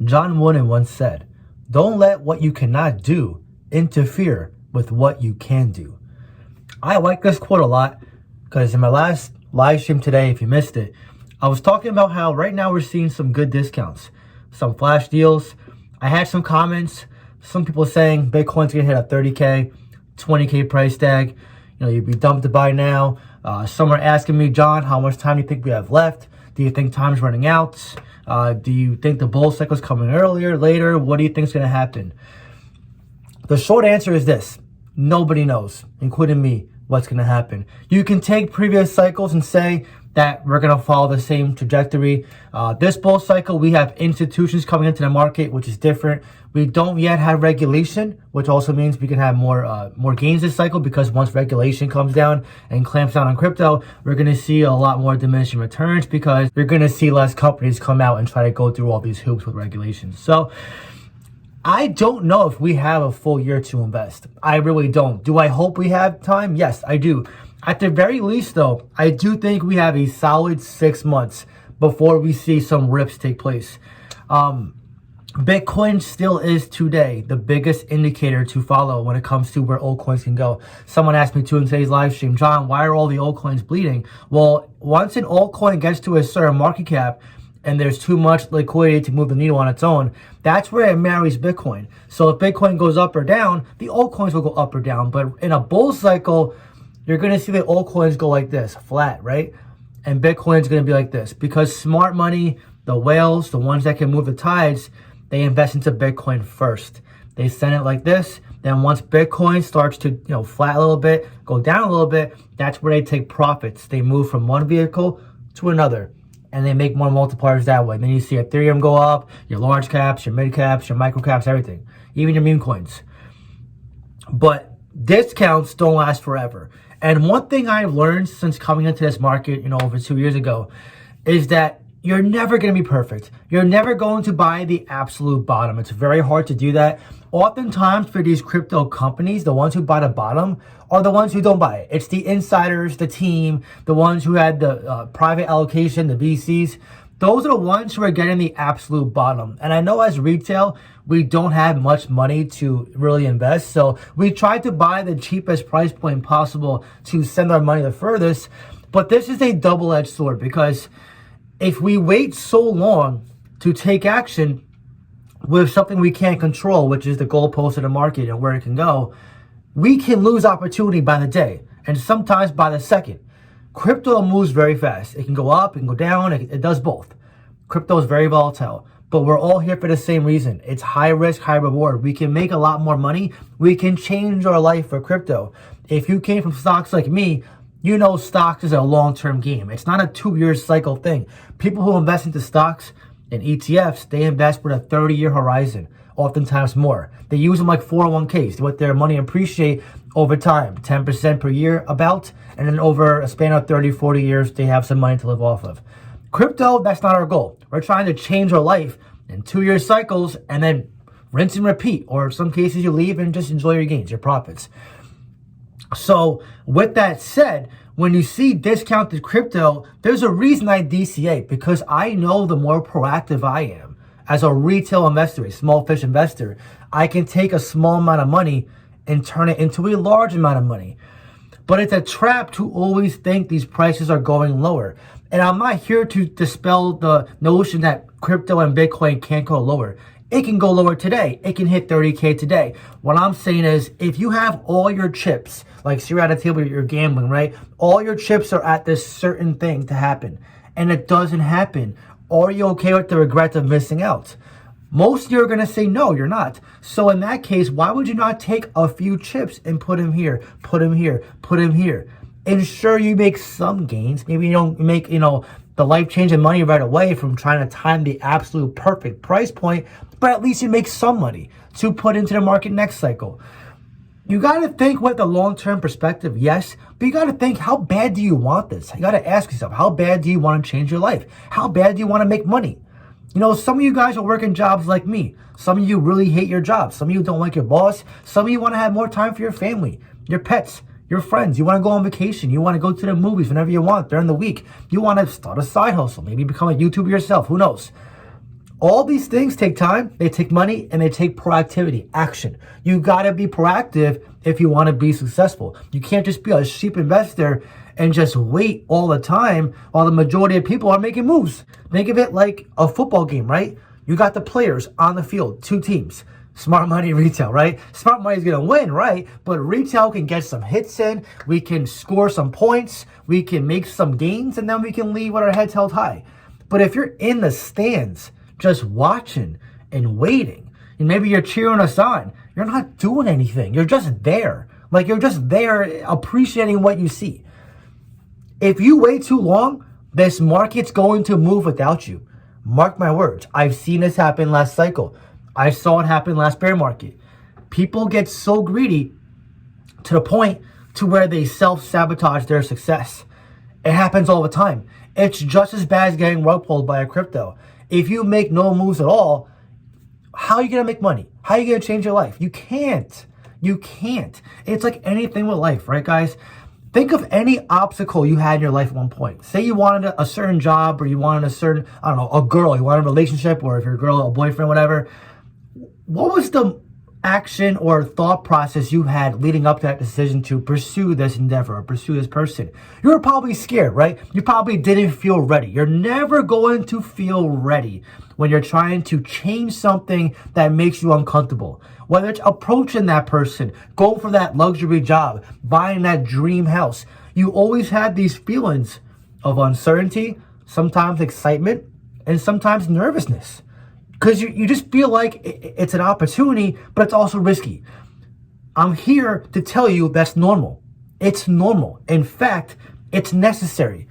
John Wooden once said, "Don't let what you cannot do interfere with what you can do." I like this quote a lot because in my last live stream today, if you missed it, I was talking about how right now we're seeing some good discounts, some flash deals. I had some comments, some people saying Bitcoin's gonna hit a 30K, 20K price tag. You'd be dumb to buy now. Some are asking me, John, how much time do you think we have left? Do you think time's running out? Do you think the bull cycle's coming earlier, later? What do you think's gonna happen? The short answer is this: nobody knows, including me, what's gonna happen. You can take previous cycles and say that we're going to follow the same trajectory. This bull cycle, we have institutions coming into the market, which is different. We don't yet have regulation, which also means we can have more gains this cycle, because once regulation comes down and clamps down on crypto, we're going to see a lot more diminishing returns, because you're going to see less companies come out and try to go through all these hoops with regulations. So I don't know if we have a full year to invest. I really don't. Do I hope we have time? Yes, I do. At the very least, though, I do think we have a solid 6 months before we see some rips take place. Bitcoin still is today the biggest indicator to follow when it comes to where altcoins can go. Someone asked me too in today's live stream, John, why are all the altcoins bleeding? Well, once an altcoin gets to a certain market cap and there's too much liquidity to move the needle on its own, that's where it marries Bitcoin. So if Bitcoin goes up or down, the altcoins will go up or down. But in a bull cycle, you're going to see the altcoins go like this, flat, right? And Bitcoin's going to be like this, because smart money, the whales, the ones that can move the tides, they invest into Bitcoin first. They send it like this. Then once Bitcoin starts to flat a little bit, go down a little bit, that's where they take profits. They move from one vehicle to another, and they make more multipliers that way. Then you see Ethereum go up, your large caps, your mid caps, your micro caps, everything, even your meme coins. But discounts don't last forever. And one thing I've learned since coming into this market, over 2 years ago, is that you're never going to be perfect. You're never going to buy the absolute bottom. It's very hard to do that. Oftentimes for these crypto companies, the ones who buy the bottom are the ones who don't buy it. It's the insiders, the team, the ones who had the private allocation, the VCs. Those are the ones who are getting the absolute bottom. And I know as retail, we don't have much money to really invest. So we try to buy the cheapest price point possible to send our money the furthest. But this is a double-edged sword, because if we wait so long to take action with something we can't control, which is the goalpost of the market and where it can go, we can lose opportunity by the day and sometimes by the second. Crypto moves very fast. It can go up, it can go down, it does both. Crypto is very volatile, but we're all here for the same reason. It's high risk, high reward. We can make a lot more money. We can change our life for crypto. If you came from stocks like me, stocks is a long-term game. It's not a 2-year cycle thing. People who invest into stocks and ETFs, they invest with a 30-year horizon, oftentimes more. They use them like 401ks to let their money appreciate over time, 10% per year about, and then over a span of 30, 40 years, they have some money to live off of. Crypto, that's not our goal. We're trying to change our life in 2-year cycles and then rinse and repeat, or in some cases you leave and just enjoy your gains, your profits. So with that said, when you see discounted crypto, there's a reason I DCA, because I know the more proactive I am as a retail investor, a small fish investor, I can take a small amount of money and turn it into a large amount of money. But it's a trap to always think these prices are going lower. And I'm not here to dispel the notion that crypto and Bitcoin can't go lower. It can go lower today. It can hit 30K today. What I'm saying is, if you have all your chips, like so you're at a table, you're gambling, right? All your chips are at this certain thing to happen, and it doesn't happen. Are you okay with the regret of missing out? Most of you are going to say, no, you're not. So in that case, why would you not take a few chips and put them here, put them here, put them here? Ensure you make some gains. Maybe you don't make, the life-changing money right away from trying to time the absolute perfect price point, but at least you make some money to put into the market next cycle. You got to think with a long-term perspective, yes, but you got to think, how bad do you want this? You got to ask yourself, how bad do you want to change your life? How bad do you want to make money? Some of you guys are working jobs like me. Some of you really hate your job. Some of you don't like your boss. Some of you want to have more time for your family, your pets, your friends. You want to go on vacation. You want to go to the movies whenever you want during the week. You want to start a side hustle, maybe become a YouTuber yourself. Who knows? All these things take time, they take money, and they take proactivity, action. You gotta be proactive if you wanna be successful. You can't just be a sheep investor and just wait all the time while the majority of people are making moves. Think of it like a football game, right? You got the players on the field, 2 teams. Smart money, retail, right? Smart money is going to win, right? But retail can get some hits in. We can score some points. We can make some gains, and then we can leave with our heads held high. But if you're in the stands just watching and waiting, and maybe you're cheering us on, you're not doing anything. You're just there. Like, you're just there appreciating what you see. If you wait too long, this market's going to move without you. Mark my words. I've seen this happen last cycle. I saw it happen last bear market. People get so greedy to the point to where they self-sabotage their success. It happens all the time. It's just as bad as getting rug pulled by a crypto. If you make no moves at all, how are you going to make money? How are you going to change your life? You can't. You can't. It's like anything with life, right, guys? Think of any obstacle you had in your life at one point. Say you wanted a certain job, or you wanted a certain, I don't know, a girl, you wanted a relationship, or if you're a girl, a boyfriend, whatever. What was the action or thought process you had leading up to that decision to pursue this endeavor or pursue this person? You were probably scared, right? You probably didn't feel ready. You're never going to feel ready when you're trying to change something that makes you uncomfortable. Whether it's approaching that person, going for that luxury job, buying that dream house, you always had these feelings of uncertainty, sometimes excitement, and sometimes nervousness. Because you just feel like it's an opportunity, but it's also risky. I'm here to tell you that's normal. It's normal. In fact, it's necessary.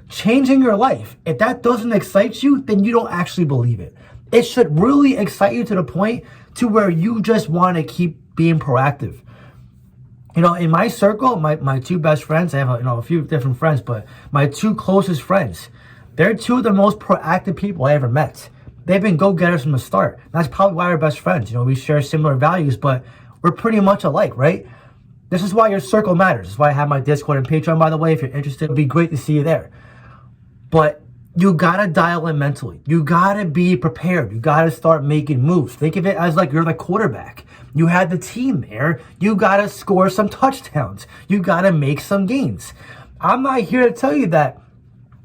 Changing your life, if that doesn't excite you, then you don't actually believe it. It should really excite you to the point to where you just want to keep being proactive. You know, in my circle, my 2 best friends, I have a few different friends, but my 2 closest friends, they're 2 of the most proactive people I ever met. They've been go-getters from the start. That's probably why we're best friends. You know, we share similar values, but we're pretty much alike, right? This is why your circle matters. This is why I have my Discord and Patreon, by the way. If you're interested, it'd be great to see you there. But you gotta dial in mentally. You gotta be prepared. You gotta start making moves. Think of it as like you're the quarterback. You had the team there. You gotta score some touchdowns. You gotta make some gains. I'm not here to tell you that,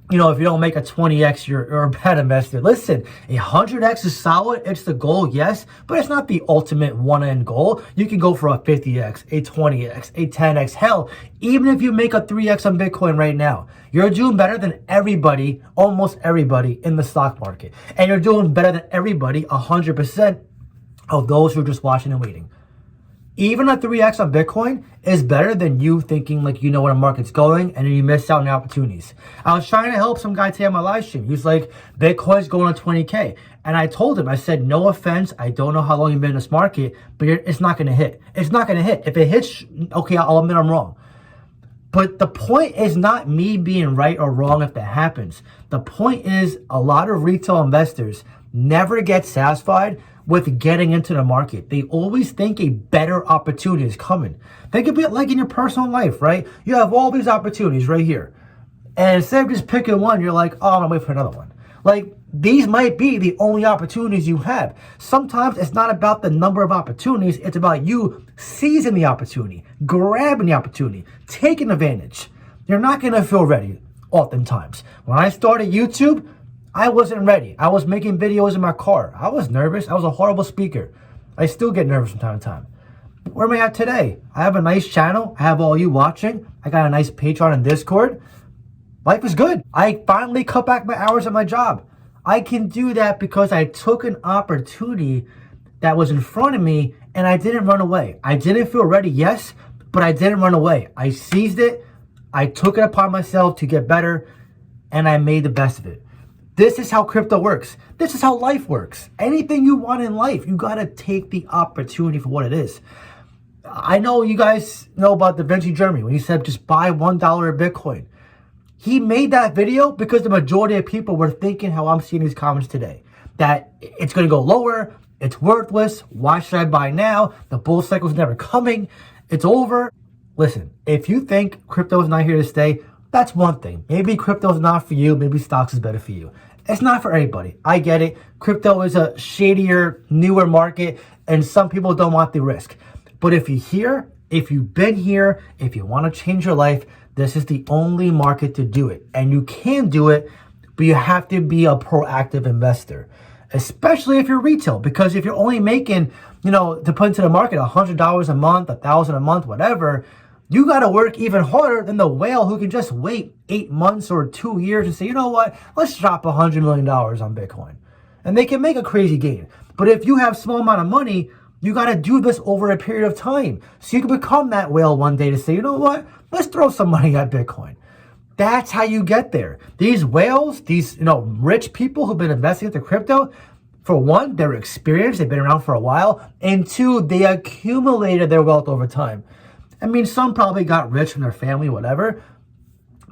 you know, if you don't make a 20x, you're a bad investor. Listen, 100x is solid. It's the goal, yes, but it's not the ultimate one-end goal. You can go for a 50x, a 20x, a 10x. Hell, even if you make a 3x on Bitcoin right now, you're doing better than everybody, almost everybody in the stock market. And you're doing better than everybody, 100% of those who are just watching and waiting. Even a 3x on Bitcoin is better than you thinking like you know where the market's going and then you miss out on the opportunities. I was trying to help some guy today on my live stream. He was like, Bitcoin's going to 20K. And I told him, I said, no offense, I don't know how long you've been in this market, but it's not going to hit. It's not going to hit. If it hits, okay, I'll admit I'm wrong. But the point is not me being right or wrong if that happens. The point is a lot of retail investors never get satisfied with getting into the market. They always think a better opportunity is coming. Think of it like in your personal life, right? You have all these opportunities right here. And instead of just picking one, you're like, oh, I'm gonna wait for another one. Like, these might be the only opportunities you have. Sometimes it's not about the number of opportunities. It's about you seizing the opportunity, grabbing the opportunity, taking advantage. You're not gonna feel ready oftentimes. When I started YouTube, I wasn't ready. I was making videos in my car. I was nervous. I was a horrible speaker. I still get nervous from time to time. But where am I at today? I have a nice channel. I have all you watching. I got a nice Patreon and Discord. Life is good. I finally cut back my hours at my job. I can do that because I took an opportunity that was in front of me and I didn't run away. I didn't feel ready, yes, but I didn't run away. I seized it. I took it upon myself to get better and I made the best of it. This is how crypto works. This is how life works. Anything you want in life, you got to take the opportunity for what it is. I know you guys know about Da Vinci Jeremy when he said just buy $1 of Bitcoin. He made that video because the majority of people were thinking how I'm seeing these comments today. That it's going to go lower. It's worthless. Why should I buy now? The bull cycle's never coming. It's over. Listen, if you think crypto is not here to stay, that's one thing. Maybe crypto is not for you. Maybe stocks is better for you. It's not for everybody. I get it. Crypto is a shadier, newer market, and some people don't want the risk. But if you're here, if you've been here, if you want to change your life, this is the only market to do it. And you can do it, but you have to be a proactive investor, especially if you're retail. Because if you're only making, to put into the market $100 a month, $1,000 a month, whatever, you got to work even harder than the whale who can just wait 8 months or 2 years and say, you know what, let's drop $100 million on Bitcoin. And they can make a crazy gain. But if you have small amount of money, you got to do this over a period of time. So you can become that whale one day to say, you know what, let's throw some money at Bitcoin. That's how you get there. These whales, these rich people who've been investing into crypto, for one, they're experienced, they've been around for a while, and two, they accumulated their wealth over time. I mean, some probably got rich from their family, whatever,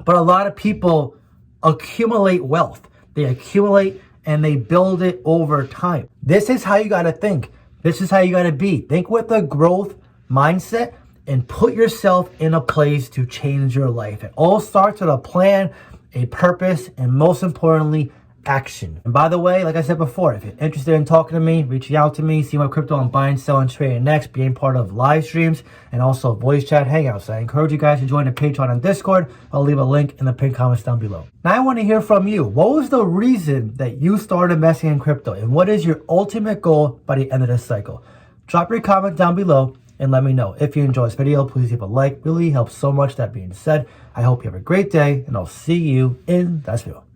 but a lot of people accumulate wealth. They accumulate and they build it over time. This is how you got to think. This is how you got to be. Think with a growth mindset and put yourself in a place to change your life. It all starts with a plan, a purpose, and most importantly, action. And by the way, like I said before, if you're interested in talking to me, reaching out to me, see my crypto I'm buying, selling, trading next, being part of live streams, and also voice chat hangouts. I encourage you guys to join the Patreon and Discord. I'll leave a link in the pinned comments down below. Now I want to hear from you. What was the reason that you started investing in crypto? And what is your ultimate goal by the end of this cycle? Drop your comment down below and let me know. If you enjoyed this video, please leave a like. Really helps so much. That being said, I hope you have a great day and I'll see you in the next video.